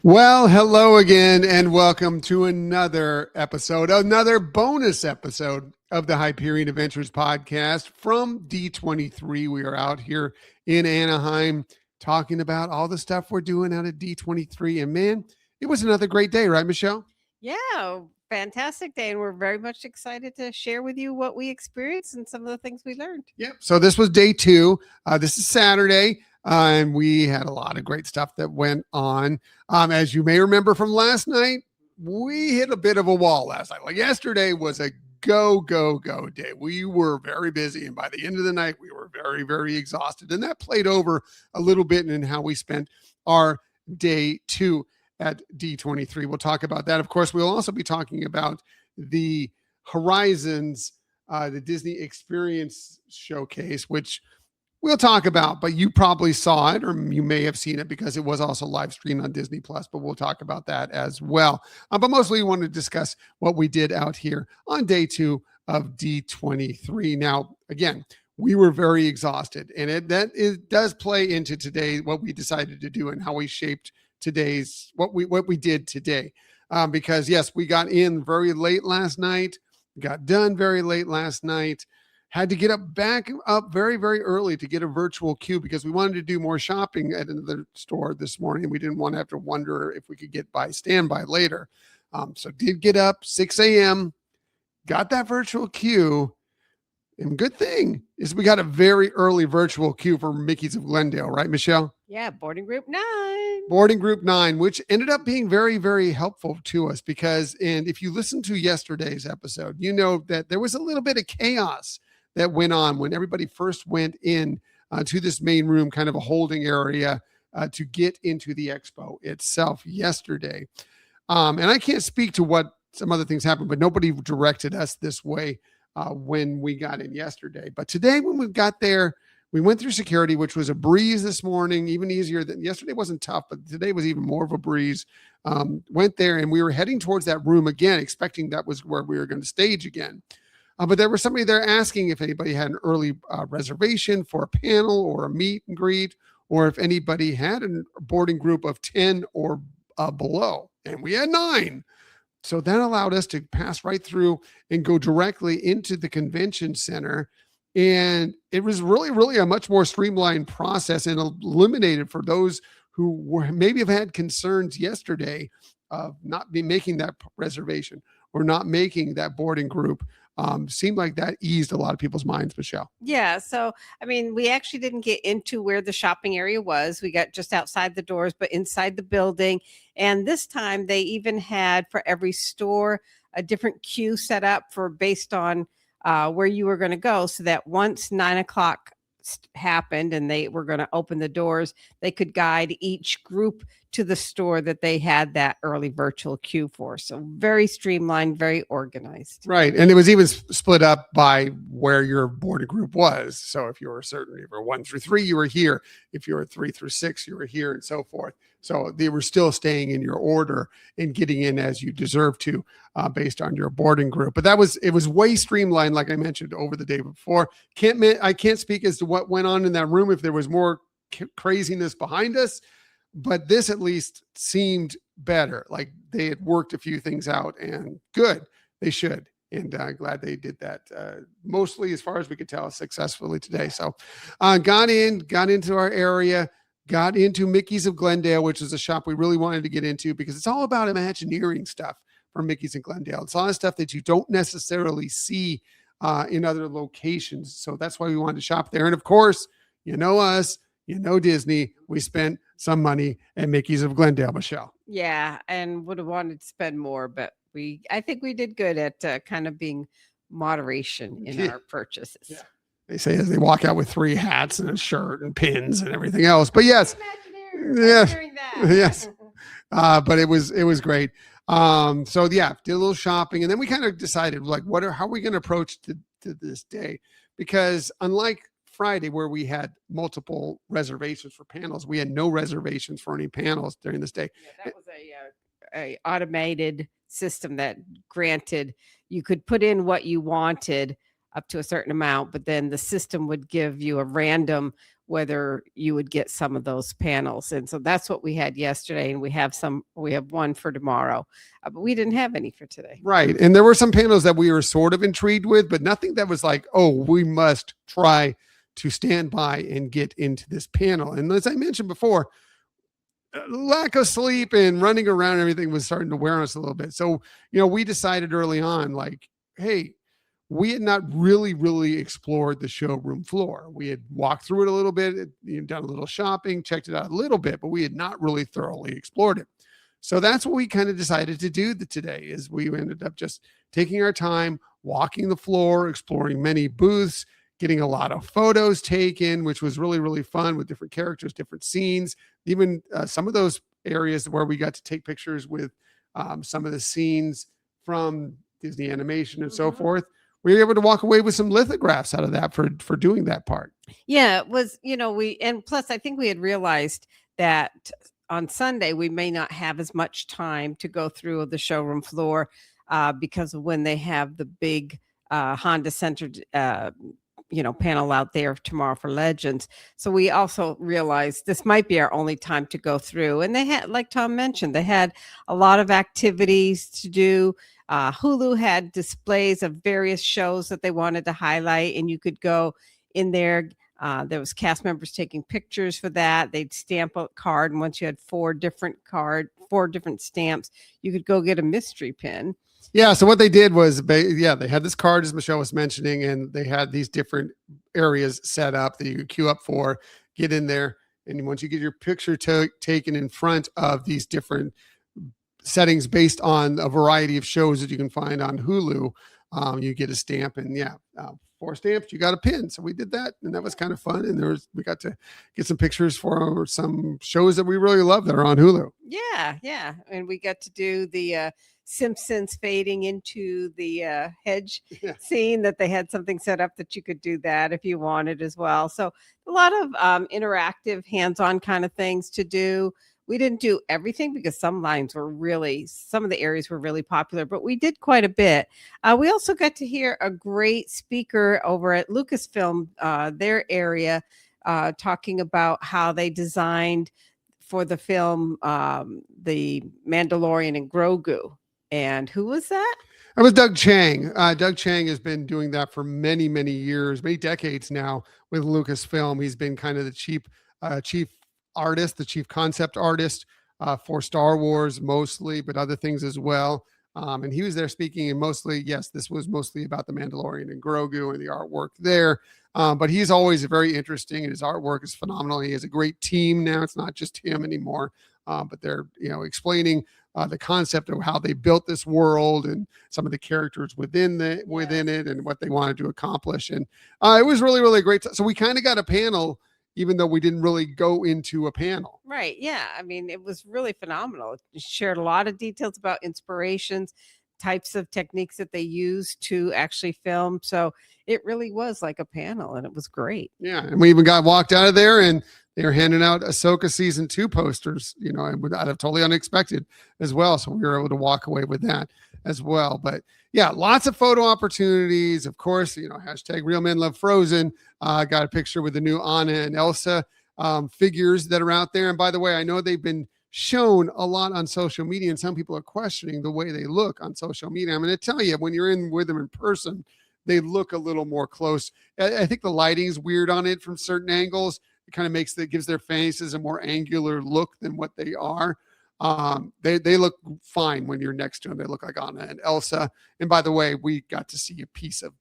Well, hello again, and welcome to another episode, another bonus episode of the Hyperion Adventures podcast from D23. We are out here in Anaheim talking about all the stuff we're doing out at D23. And man, it was another great day, right, Michelle? Yeah, fantastic day. And we're very much excited to share with you what we experienced and some of the things we learned. Yep. So this was day two. This is Saturday. And we had a lot of great stuff that went on. As you may remember from last night, we hit a bit of a wall last night. Like yesterday was a go day. We were very busy. And by the end of the night, we were very, very exhausted. And that played over a little bit in how we spent our day two at D23. We'll talk about that. Of course, we'll also be talking about the Horizons, the Disney Experience Showcase, which we'll talk about, but you probably saw it, or you may have seen it because it was also live streamed on Disney Plus, but we'll talk about that as well. But mostly we want to discuss what we did out here on day two of D23. Now, again, we were very exhausted, and it does play into today, what we decided to do and how we shaped today's, what we did today. Because yes, we got in very late last night, got done very late last night, had to get back up very, very early to get a virtual queue because we wanted to do more shopping at another store this morning. We didn't want to have to wonder if we could get by standby later. So did get up 6 a.m., got that virtual queue. And good thing is we got a very early virtual queue for Mickey's of Glendale, right, Michelle? Yeah, boarding group 9. Boarding group 9, which ended up being very, very helpful to us because, and if you listen to yesterday's episode, you know that there was a little bit of chaos that went on when everybody first went in to this main room, kind of a holding area to get into the expo itself yesterday. And I can't speak to what some other things happened, but nobody directed us this way when we got in yesterday. But today, when we got there, we went through security, which was a breeze this morning, even easier than yesterday. Wasn't tough, but today was even more of a breeze. Went there and we were heading towards that room again, expecting that was where we were going to stage again. But there was somebody there asking if anybody had an early reservation for a panel or a meet and greet, or if anybody had a boarding group of 10 or below. And we had 9. So that allowed us to pass right through and go directly into the convention center. And it was really, really a much more streamlined process and eliminated for those who were maybe have had concerns yesterday of not be making that reservation or not making that boarding group. Seemed like that eased a lot of people's minds, Michelle. Yeah. So, I mean, we actually didn't get into where the shopping area was. We got just outside the doors, but inside the building. And this time they even had for every store a different queue set up for based on where you were going to go. So that once 9 o'clock happened and they were going to open the doors, they could guide each group to the store that they had that early virtual queue for. So very streamlined, very organized. Right. And it was even split up by where your boarding group was. So if you were certain, if you were 1 through 3, you were here. If you were 3 through 6, you were here, and so forth. So they were still staying in your order and getting in as you deserve to based on your boarding group. But it was way streamlined, like I mentioned over the day before. I can't speak as to what went on in that room, if there was more craziness behind us, but this at least seemed better. Like they had worked a few things out, and good, they should. And glad they did that. Mostly, as far as we could tell, successfully today. So got into our area, got into Mickey's of Glendale, which is a shop we really wanted to get into because it's all about Imagineering stuff for Mickey's of Glendale. It's a lot of stuff that you don't necessarily see in other locations. So that's why we wanted to shop there. And of course, you know us, you know Disney, we spent some money at Mickey's of Glendale, Michelle. Yeah, and would have wanted to spend more, but I think we did good at kind of being moderation in our purchases. Yeah. They say as they walk out with 3 hats and a shirt and pins and everything else. But yes, yes. But it was great. So yeah, did a little shopping, and then we kind of decided like, how are we going to approach to this day? Because unlike Friday, where we had multiple reservations for panels, we had no reservations for any panels during this day. Yeah, that was a automated system that granted you could put in what you wanted up to a certain amount, but then the system would give you a random whether you would get some of those panels. And so that's what we had yesterday. And we have one for tomorrow, but we didn't have any for today. Right. And there were some panels that we were sort of intrigued with, but nothing that was like, oh, we must try to stand by and get into this panel. And as I mentioned before, lack of sleep and running around and everything was starting to wear on us a little bit. So, we decided early on, like, hey, we had not really explored the showroom floor. We had walked through it a little bit, done a little shopping, checked it out a little bit, but we had not really thoroughly explored it. So that's what we kind of decided to do today is we ended up just taking our time, walking the floor, exploring many booths, getting a lot of photos taken, which was really fun with different characters, different scenes, even some of those areas where we got to take pictures with some of the scenes from Disney animation and so forth. We were able to walk away with some lithographs out of that for doing that part. Yeah, it was, and plus I think we had realized that on Sunday we may not have as much time to go through the showroom floor because of when they have the big Honda centered panel out there tomorrow for Legends. So we also realized this might be our only time to go through. And they had, like Tom mentioned, they had a lot of activities to do. Hulu had displays of various shows that they wanted to highlight, and you could go in there. There was cast members taking pictures for that. They'd stamp a card, and once you had four different stamps, you could go get a mystery pin. Yeah, so what they did was, they had this card, as Michelle was mentioning, and they had these different areas set up that you could queue up for, get in there, and once you get your picture taken in front of these different settings based on a variety of shows that you can find on Hulu, you get a stamp, and 4 stamps, you got a pin. So we did that, and that was kind of fun. And we got to get some pictures for some shows that we really love that are on Hulu. Yeah, and we got to do the Simpsons fading into the hedge scene that they had something set up that you could do that if you wanted as well. So a lot of interactive, hands-on kind of things to do. We didn't do everything because some of the areas were really popular, but we did quite a bit. We also got to hear a great speaker over at Lucasfilm, their area, talking about how they designed for the film, The Mandalorian and Grogu. And who was that? That was Doug Chang. Doug Chang has been doing that for many years, many decades now with Lucasfilm. He's been kind of the chief artist, the chief concept artist for Star Wars mostly, but other things as well. And he was there speaking, and this was mostly about the Mandalorian and Grogu and the artwork there. But he's always very interesting, and his artwork is phenomenal. He has a great team now. It's not just him anymore, but they're explaining the concept of how they built this world and some of the characters within it and what they wanted to accomplish. And it was really great. So we kind of got a panel, even though we didn't really go into a panel. Right. Yeah. I mean, it was really phenomenal. It shared a lot of details about inspirations, types of techniques that they use to actually film. So it really was like a panel, and it was great. Yeah. And we even got walked out of there, and they were handing out Ahsoka season 2 posters, out of totally unexpected as well. So we were able to walk away with that as well. But yeah, lots of photo opportunities. Of course, hashtag Real Men Love Frozen. Got a picture with the new Anna and Elsa figures that are out there. And by the way, I know they've been shown a lot on social media, and some people are questioning the way they look on social media. I'm going to tell you, when you're in with them in person, they look a little more close. I think the lighting is weird on it from certain angles. It kind of gives their faces a more angular look than what they are. They look fine when you're next to them. They look like Anna and Elsa. And by the way, we got to see a piece of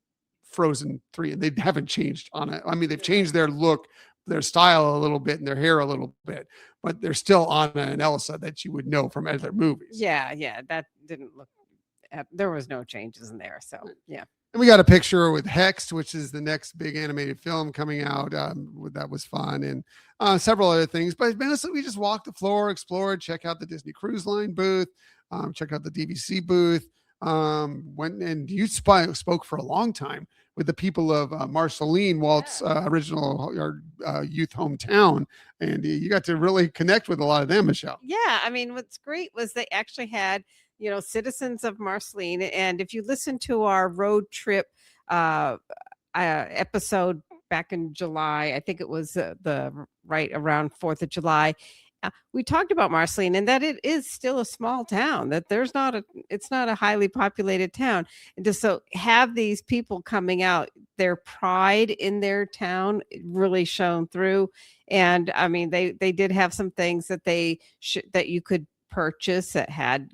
Frozen 3, and they haven't changed on it. I mean, they've changed their look, their style a little bit, and their hair a little bit, but they're still Anna and Elsa that you would know from other movies. Yeah, that didn't look. There was no changes in there, so yeah. And we got a picture with Hex, which is the next big animated film coming out. That was fun, and several other things. But mostly we just walked the floor, explored, check out the Disney Cruise Line booth, check out the DVC booth. Went and you spoke for a long time with the people of Marceline, Walt's original youth hometown, and you got to really connect with a lot of them, Michelle. Yeah, I mean, what's great was they actually had citizens of Marceline, and if you listen to our road trip episode back in July. I think it was the right around 4th of July. We talked about Marceline and that it is still a small town, that it's not a highly populated town. And just so have these people coming out, their pride in their town really shone through. And I mean, they did have some things that that you could purchase that had,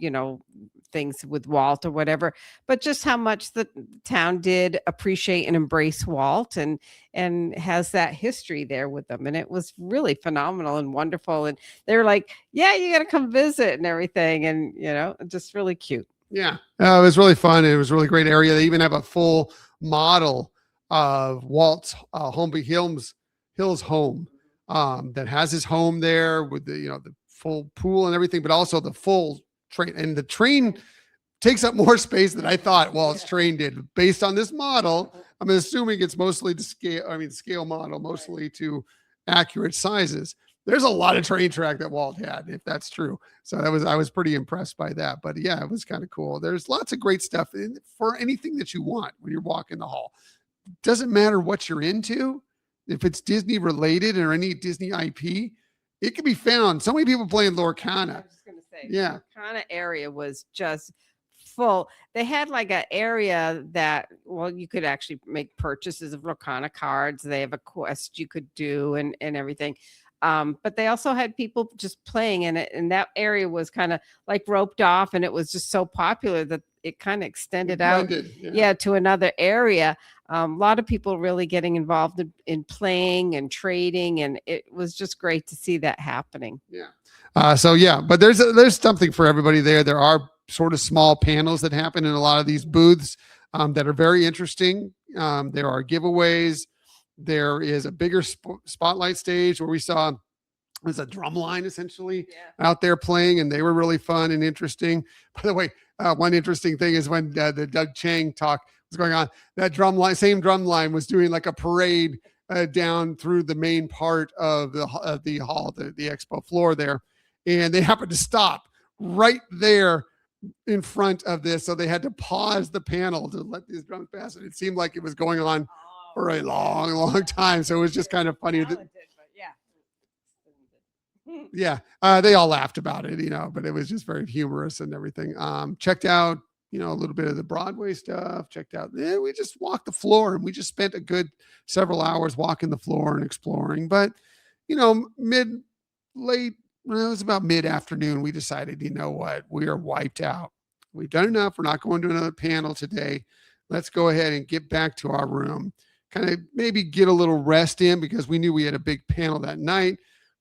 things with Walt or whatever, but just how much the town did appreciate and embrace Walt and has that history there with them. And it was really phenomenal and wonderful. And they're like, yeah, you got to come visit and everything. And, just really cute. Yeah, it was really fun. It was a really great area. They even have a full model of Walt's Holmby Hills home that has his home there with the full pool and everything, but also the full train. And the train takes up more space than I thought Walt's train did. Based on this model, I'm assuming it's mostly to scale. I mean, scale model, mostly to accurate sizes. There's a lot of train track that Walt had, if that's true. So I was pretty impressed by that. But yeah, it was kind of cool. There's lots of great stuff for anything that you want when you're walking the hall. Doesn't matter what you're into. If it's Disney related or any Disney IP, it can be found. So many people play in Lorcana. I was just going to say, Yeah. the Lorcana area was just full. They had like an area that, well, you could actually make purchases of Lorcana cards. They have a quest you could do and everything. But they also had people just playing in it. And that area was kind of like roped off. And it was just so popular that it kind of extended out to another area. A lot of people really getting involved in playing and trading. And it was just great to see that happening. Yeah. So yeah, but there's something for everybody there. There are sort of small panels that happen in a lot of these booths that are very interesting. There are giveaways. There is a bigger spotlight stage where we saw there's a drum line essentially out there playing, and they were really fun and interesting. By the way, one interesting thing is when the Doug Chang talk was going on, that same drum line was doing like a parade down through the main part of the hall, the expo floor there. And they happened to stop right there in front of this. So they had to pause the panel to let these drums pass. And it seemed like it was going on for a long, long time. So it was just kind of funny. They all laughed about it, but it was just very humorous and everything. Checked out, a little bit of the Broadway stuff. Checked out, we just walked the floor and we just spent a good several hours walking the floor and exploring. But, it was about mid-afternoon, we decided, you know what, we are wiped out. We've done enough. We're not going to another panel today. Let's go ahead and get back to our room, kind of maybe get a little rest in because we knew we had a big panel that night.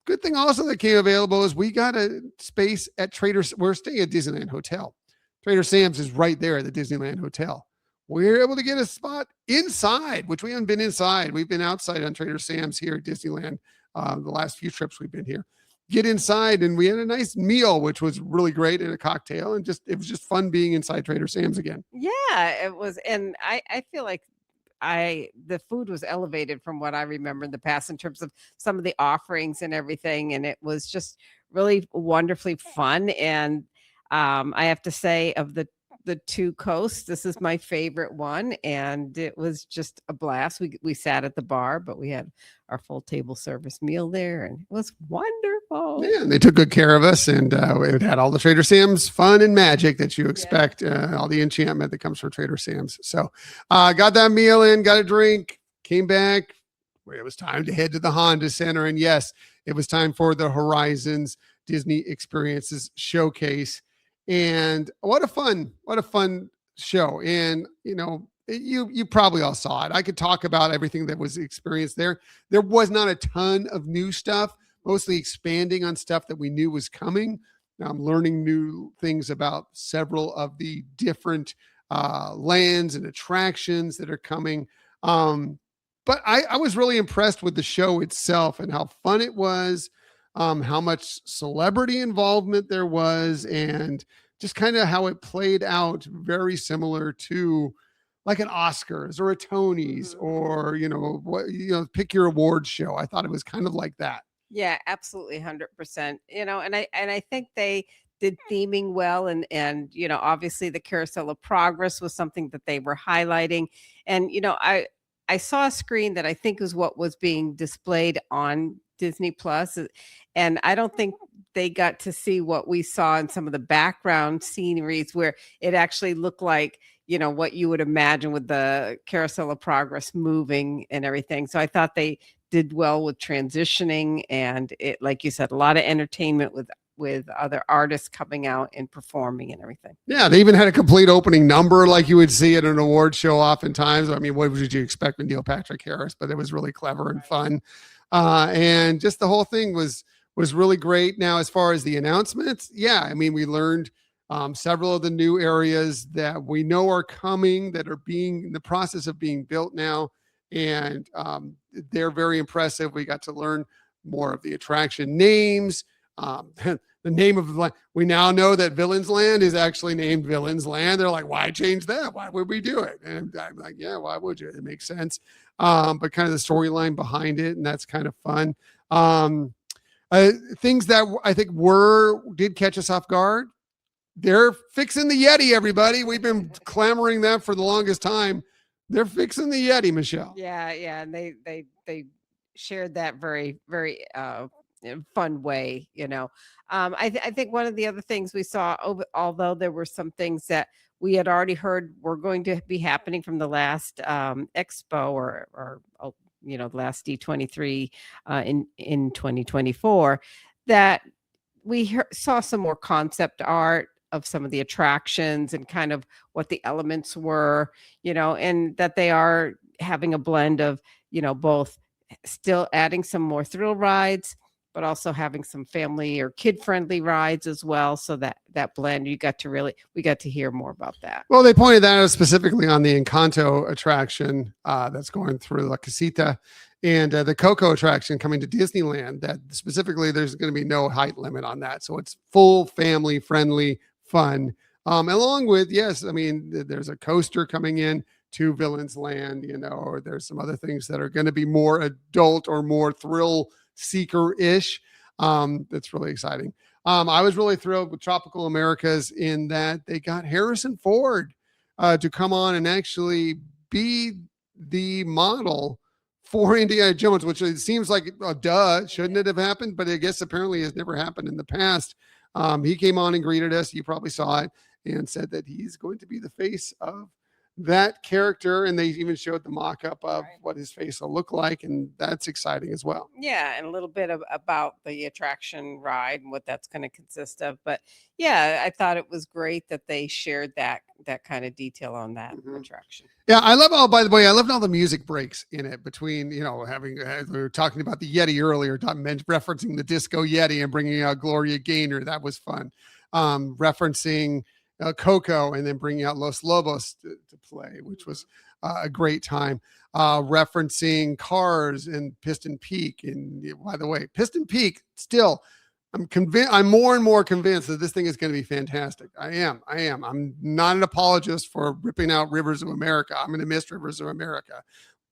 Good thing also that came available is we got a space at we're staying at Disneyland Hotel. Trader Sam's is right there at the Disneyland Hotel. We're able to get a spot inside, which we haven't been inside. We've been outside on Trader Sam's here at Disneyland the last few trips we've been here. Get inside, and we had a nice meal, which was really great, and a cocktail, and it was just fun being inside Trader Sam's again. Yeah, it was, and I feel like the food was elevated from what I remember in the past in terms of some of the offerings and everything, and it was just really wonderfully fun. And I have to say, of the two coasts, this is my favorite one, and it was just a blast. We sat at the bar, but we had our full table service meal there, and it was wonderful. Yeah, and they took good care of us, and it had all the Trader Sam's fun and magic that you expect, all the enchantment that comes from Trader Sam's. So got that meal in, got a drink, came back. It was time to head to the Honda Center, and yes, it was time for the Horizons Disney Experiences Showcase. And what a fun show. And, you probably all saw it. I could talk about everything that was experienced there. There was not a ton of new stuff, mostly expanding on stuff that we knew was coming. I'm learning new things about several of the different lands and attractions that are coming. But I was really impressed with the show itself and how fun it was, how much celebrity involvement there was, and just kind of how it played out very similar to like an Oscars or a Tonys or, pick your award show. I thought it was kind of like that. Yeah, absolutely. 100%. And I think they did theming well. And, obviously the Carousel of Progress was something that they were highlighting. And, I saw a screen that I think is what was being displayed on Disney Plus, and I don't think they got to see what we saw in some of the background sceneries where it actually looked like, what you would imagine with the Carousel of Progress moving and everything. So I thought they did well with transitioning, and it, like you said, a lot of entertainment with other artists coming out and performing and everything. Yeah, they even had a complete opening number like you would see at an award show oftentimes. I mean, what would you expect from Neil Patrick Harris? But it was really clever and fun. And just the whole thing was really great. Now, as far as the announcements, yeah, I mean, we learned several of the new areas that we know are coming, that are being in the process of being built now. And they're very impressive. We got to learn more of the attraction names. The name of the land. We now know that Villains Land is actually named Villains Land. They're like, why change that? Why would we do it? And I'm like, yeah, why would you? It makes sense. But kind of the storyline behind it, and that's kind of fun. Things that I think did catch us off guard. They're fixing the Yeti, everybody. We've been clamoring that for the longest time. They're fixing the Yeti, Michelle. Yeah, and they shared that very, very fun way. I think one of the other things we saw, although there were some things that we had already heard were going to be happening from the last Expo or the last D23 in 2024, that we saw some more concept art of some of the attractions and kind of what the elements were, and that they are having a blend of, both still adding some more thrill rides, but also having some family or kid-friendly rides as well. So that blend, we got to hear more about that. Well, they pointed that out specifically on the Encanto attraction that's going through La Casita, and the Coco attraction coming to Disneyland, that specifically there's going to be no height limit on that. So it's full family friendly fun. Along with, yes, I mean, there's a coaster coming in to Villains Land, or there's some other things that are going to be more adult or more thrill seeker-ish. That's really exciting. I was really thrilled with Tropical Americas in that they got Harrison Ford to come on and actually be the model for Indiana Jones, which it seems like shouldn't it have happened? But I guess apparently has never happened in the past. He came on and greeted us. You probably saw it, and said that he's going to be the face of that character, and they even showed the mock-up of what his face will look like, and that's exciting as well. Yeah, and a little bit about the attraction ride and what that's going to consist of. But yeah, I thought it was great that they shared that kind of detail on that attraction. Yeah, I love all the music breaks in it between, having, we were talking about the Yeti earlier, referencing the Disco Yeti and bringing out Gloria Gaynor. That was fun. Referencing Coco and then bringing out Los Lobos to play, which was a great time. Referencing Cars and Piston Peak. And by the way, Piston Peak, still, I'm more and more convinced that this thing is going to be fantastic. I am. I'm not an apologist for ripping out Rivers of America. I'm going to miss Rivers of America.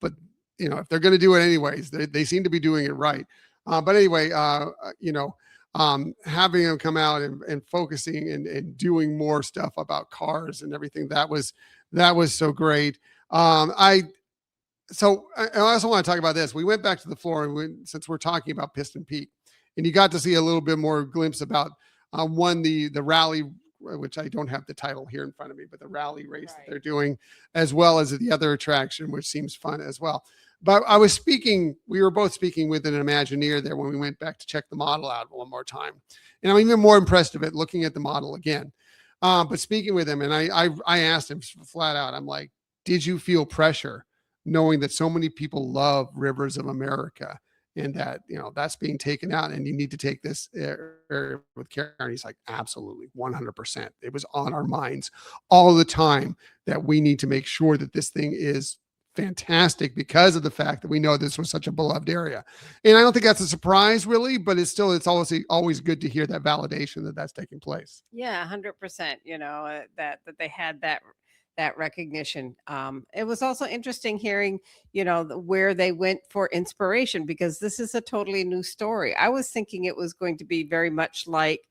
But, if they're going to do it anyways, they seem to be doing it right. But anyway, having them come out and focusing and doing more stuff about cars and everything, that was so great. I also want to talk about this. We went back to the floor, and since we're talking about Piston Peak, and you got to see a little bit more glimpse about the rally, which I don't have the title here in front of me, but the rally race that they're doing, as well as the other attraction, which seems fun as well. But we were both speaking with an Imagineer there when we went back to check the model out one more time. And I'm even more impressed of it looking at the model again. But speaking with him, and I asked him flat out, I'm like, did you feel pressure knowing that so many people love Rivers of America and that, that's being taken out and you need to take this with care? And he's like, absolutely, 100%. It was on our minds all the time that we need to make sure that this thing is fantastic because of the fact that we know this was such a beloved area. And I don't think that's a surprise really, but it's always good to hear that validation that that's taking place. Yeah, 100%, that they had that recognition. It was also interesting hearing, where they went for inspiration, because this is a totally new story. I was thinking it was going to be very much like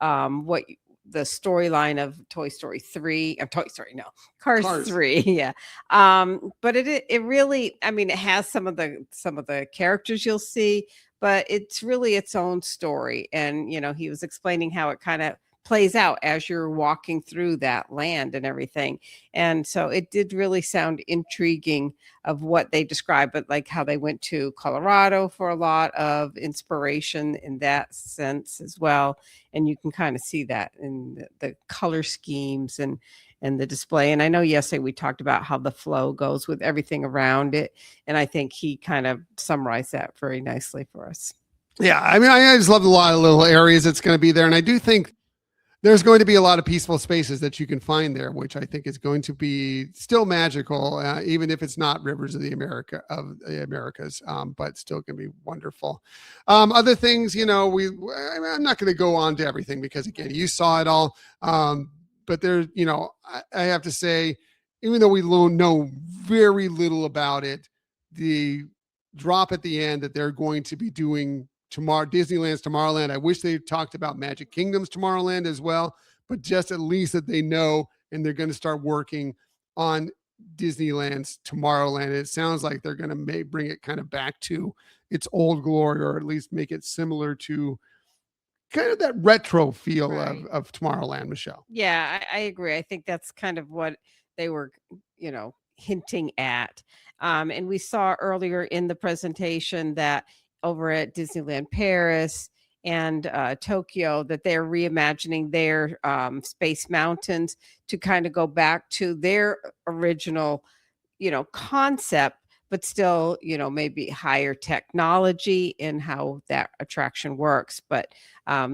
what the storyline of Toy Story 3 or Toy Story, no, Cars, Cars. 3. Yeah. But it really, I mean, it has some of the characters you'll see, but it's really its own story. And, he was explaining how it kind of plays out as you're walking through that land and everything. And so it did really sound intriguing of what they described, but like how they went to Colorado for a lot of inspiration in that sense as well. And you can kind of see that in the color schemes and the display. And I know yesterday we talked about how the flow goes with everything around it. And I think he kind of summarized that very nicely for us. Yeah. I mean, I just love a lot of little areas that's going to be there. And I do think there's going to be a lot of peaceful spaces that you can find there, which I think is going to be still magical, even if it's not Rivers of the Americas, but still going to be wonderful. Other things, I'm not going to go on to everything because again, you saw it all. But there, I have to say, even though we know very little about it, the drop at the end that they're going to be doing Disneyland's Tomorrowland. I wish they talked about Magic Kingdom's Tomorrowland as well, but just at least that they know, and they're going to start working on Disneyland's Tomorrowland. It sounds like they're going to bring it kind of back to its old glory, or at least make it similar to kind of that retro feel of Tomorrowland, Michelle. Yeah, I agree. I think that's kind of what they were, hinting at. And we saw earlier in the presentation that over at Disneyland Paris and Tokyo, that they're reimagining their Space Mountains to kind of go back to their original, concept, but still, maybe higher technology in how that attraction works. But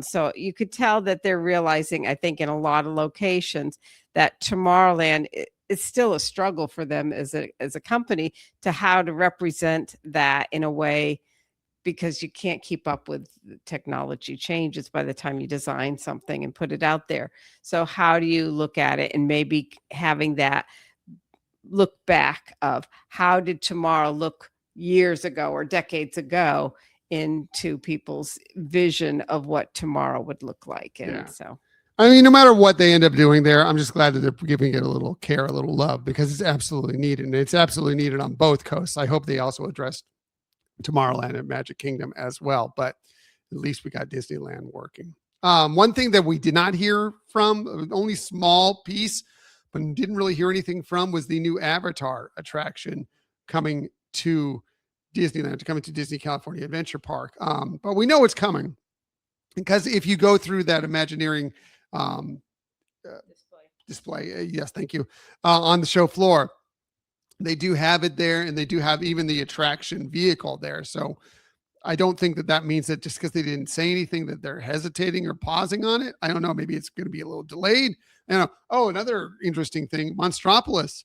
so you could tell that they're realizing, I think, in a lot of locations that Tomorrowland is still a struggle for them as a company to how to represent that in a way, because you can't keep up with technology changes by the time you design something and put it out there. So how do you look at it and maybe having that look back of how did tomorrow look years ago or decades ago into people's vision of what tomorrow would look like. And so, I mean, no matter what they end up doing there, I'm just glad that they're giving it a little care, a little love, because it's absolutely needed. And it's absolutely needed on both coasts. I hope they also addressed Tomorrowland and Magic Kingdom as well, but at least we got Disneyland working. One thing that we did not hear from, only small piece, but didn't really hear anything from, was the new Avatar attraction coming to Disneyland, coming to Disney California Adventure Park. But we know it's coming because if you go through that Imagineering display, yes, thank you, on the show floor, they do have it there, and they do have even the attraction vehicle there. So I don't think that means that just because they didn't say anything that they're hesitating or pausing on it. I don't know. Maybe it's going to be a little delayed. Oh, another interesting thing, Monstropolis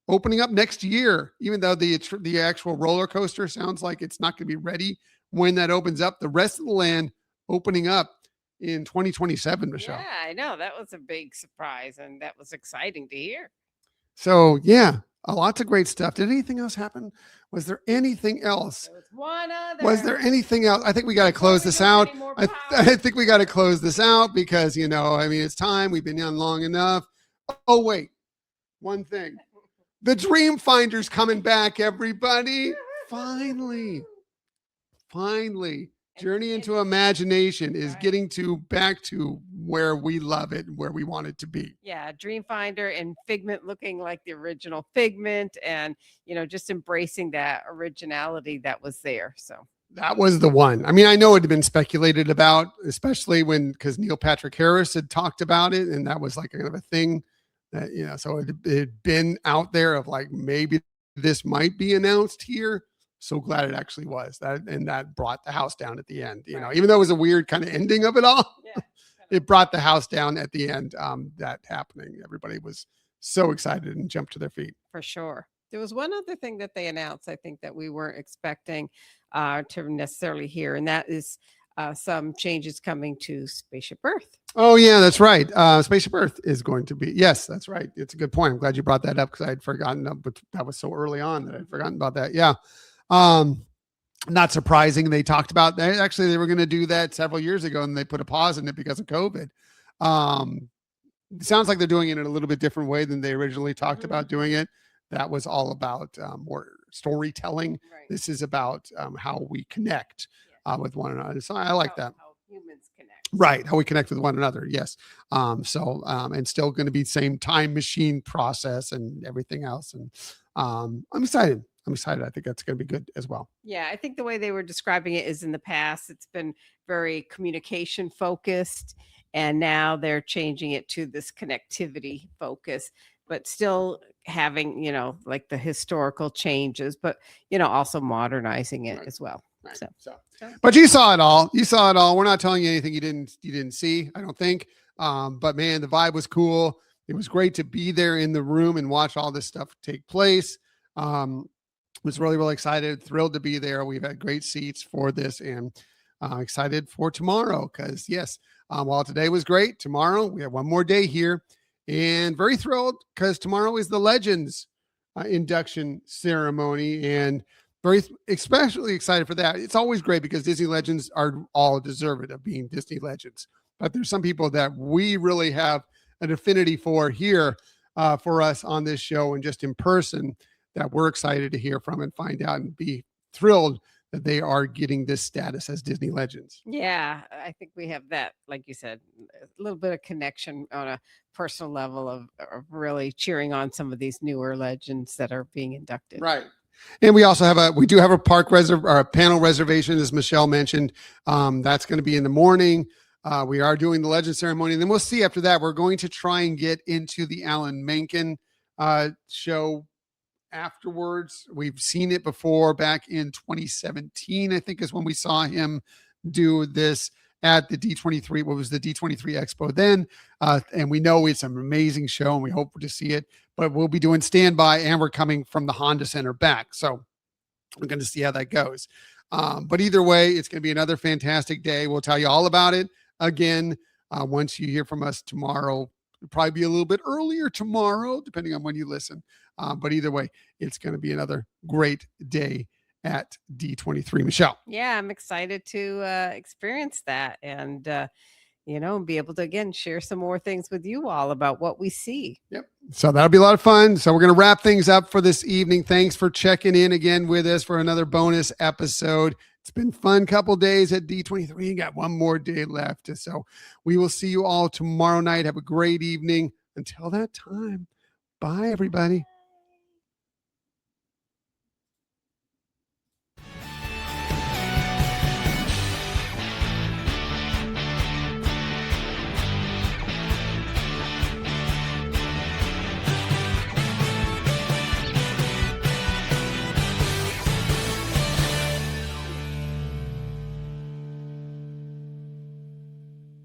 opening up next year, even though the actual roller coaster sounds like it's not going to be ready when that opens up. The rest of the land opening up in 2027, Michelle. Yeah, I know. That was a big surprise, and that was exciting to hear. So, yeah, lots of great stuff. Did anything else happen? Was there anything else? There was one other. Was there anything else? I think we got to close this out. I think we got to close this out because, it's time. We've been on long enough. Oh, wait. One thing. The Dream Finder's coming back, everybody. Finally. Journey into Imagination is getting back to where we love it, where we want it to be. Yeah, Dreamfinder and Figment looking like the original Figment, and just embracing that originality that was there. So that was the one. I mean, I know it had been speculated about, especially because Neil Patrick Harris had talked about it, and that was like kind of a thing that so it had been out there of like maybe this might be announced here. So glad it actually was that brought the house down at the end, even though it was a weird kind of ending of it all, it brought the house down at the end, that happening. Everybody was so excited and jumped to their feet. For sure. There was one other thing that they announced, I think, that we weren't expecting to necessarily hear, and that is some changes coming to Spaceship Earth. Oh yeah, that's right. Spaceship Earth is going to be, yes, that's right. It's a good point. I'm glad you brought that up because I had forgotten, but that was so early on that I'd forgotten about that. Yeah. Not surprising. They talked about that. Actually, they were going to do that several years ago and they put a pause in it because of COVID. It sounds like they're doing it in a little bit different way than they originally talked Mhm. about doing it. That was all about more storytelling. Right. This is about how we connect Yes. with one another. So I like that. How humans connect. Right, how we connect with one another. Yes. And still going to be same time machine process and everything else. And I'm excited. I'm excited. I think that's going to be good as well. Yeah, I think the way they were describing it is in the past, it's been very communication focused, and now they're changing it to this connectivity focus, but still having, like the historical changes, but, also modernizing it Right. as well. Right. So, But you saw it all. You saw it all. We're not telling you anything you didn't see, I don't think. But man, the vibe was cool. It was great to be there in the room and watch all this stuff take place. Was really, really excited, thrilled to be there. We've had great seats for this and excited for tomorrow because, yes, while today was great, tomorrow we have one more day here and very thrilled because tomorrow is the Legends induction ceremony and very especially excited for that. It's always great because Disney Legends are all deserving of being Disney Legends. But there's some people that we really have an affinity for here for us on this show and just in person that we're excited to hear from and find out and be thrilled that they are getting this status as Disney Legends. yeah, I think we have that, like you said, a little bit of connection on a personal level of really cheering on some of these newer legends that are being inducted. Right. And we also have we do have a or a panel reservation, as Michelle mentioned. That's going to be in the morning. We are doing the Legend ceremony. And then we'll see after that. We're going to try and get into the Alan Menken show afterwards. We've seen it before back in 2017, I think is when we saw him do this at the D23. What was the D23 Expo then? And we know it's an amazing show and we hope to see it, but we'll be doing standby and we're coming from the Honda Center back. So we're going to see how that goes. But either way, it's going to be another fantastic day. We'll tell you all about it again once you hear from us tomorrow. It'll probably be a little bit earlier tomorrow, depending on when you listen. But either way, it's going to be another great day at D23. Michelle. Yeah, I'm excited to experience that and, be able to, again, share some more things with you all about what we see. Yep. So that'll be a lot of fun. So we're going to wrap things up for this evening. Thanks for checking in again with us for another bonus episode. It's been fun couple days at D23. Got one more day left. So we will see you all tomorrow night. Have a great evening. Until that time, bye, everybody.